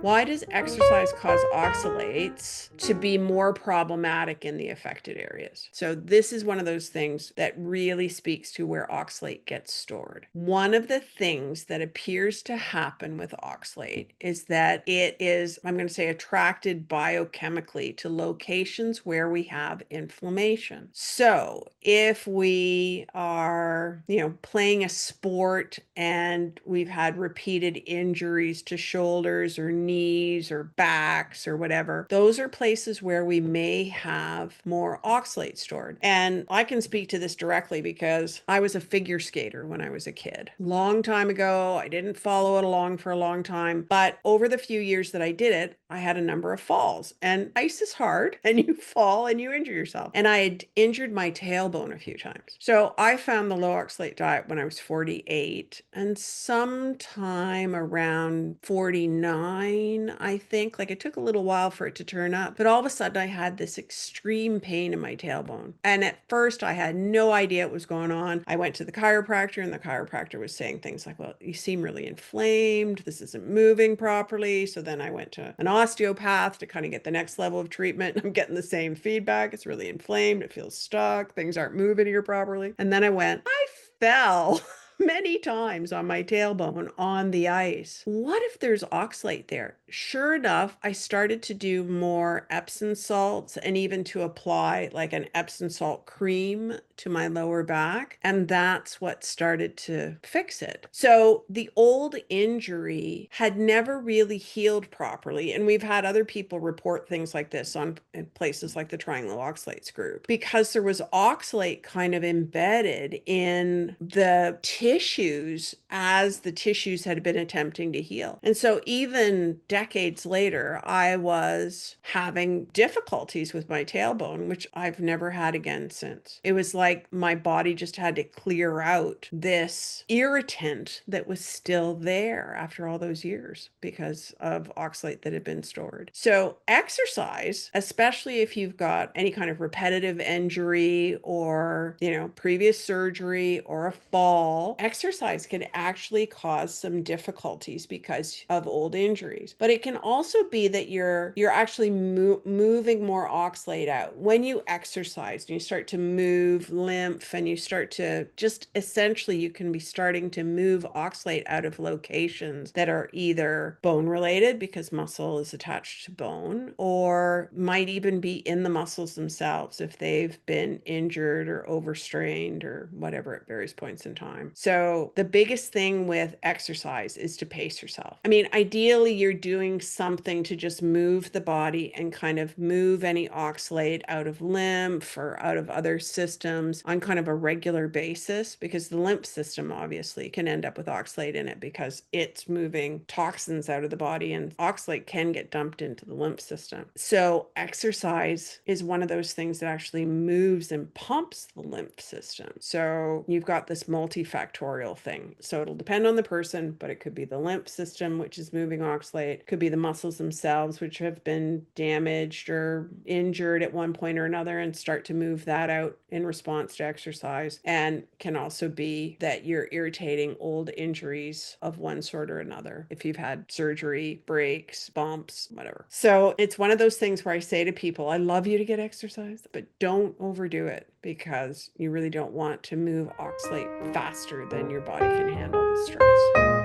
Why does exercise cause oxalates to be more problematic in the affected areas? So this is one of those things that really speaks to where oxalate gets stored. One of the things that appears to happen with oxalate is that it is, I'm going to say, attracted biochemically to locations where we have inflammation. So if we are, playing a sport and we've had repeated injuries to shoulders or knees or backs or whatever, those are places where we may have more oxalate stored. And I can speak to this directly because I was a figure skater when I was a kid. Long time ago, I didn't follow it along for a long time, but over the few years that I did it, I had a number of falls. And ice is hard, and you fall and you injure yourself. And I had injured my tailbone a few times. So I found the low oxalate diet when I was 48, and sometime around 49, I think, like it took a little while for it to turn up, but all of a sudden I had this extreme pain in my tailbone. And at first I had no idea what was going on. I went to the chiropractor, and the chiropractor was saying things like, well, you seem really inflamed. This isn't moving properly. So then I went to an osteopath to kind of get the next level of treatment. I'm getting the same feedback. It's really inflamed. It feels stuck. Things aren't moving here properly. And then I fell many times on my tailbone on the ice. What if there's oxalate there? Sure enough, I started to do more Epsom salts and even to apply like an Epsom salt cream to my lower back. And that's what started to fix it. So the old injury had never really healed properly. And we've had other people report things like this on in places like the Triangle Oxalates group, because there was oxalate kind of embedded in the tissues as the tissues had been attempting to heal. And so even decades later, I was having difficulties with my tailbone, which I've never had again since. It was like my body just had to clear out this irritant that was still there after all those years because of oxalate that had been stored. So exercise, especially if you've got any kind of repetitive injury or, previous surgery or a fall, exercise can actually cause some difficulties because of old injuries. But it can also be that you're actually moving more oxalate out. When you exercise and you start to move lymph and you start to just essentially, you can be starting to move oxalate out of locations that are either bone related because muscle is attached to bone, or might even be in the muscles themselves if they've been injured or overstrained or whatever at various points in time. So the biggest thing with exercise is to pace yourself. I mean, ideally, you're doing something to just move the body and kind of move any oxalate out of lymph or out of other systems on kind of a regular basis, because the lymph system obviously can end up with oxalate in it because it's moving toxins out of the body, and oxalate can get dumped into the lymph system. So exercise is one of those things that actually moves and pumps the lymph system. So you've got this multifactorial thing. So it'll depend on the person, but it could be the lymph system, which is moving oxalate. It could be the muscles themselves, which have been damaged or injured at one point or another, and start to move that out in response to exercise. And can also be that you're irritating old injuries of one sort or another if you've had surgery, breaks, bumps, whatever. So it's one of those things where I say to people, I love you to get exercise, but don't overdo it, because you really don't want to move oxalate faster than your body can handle the stress.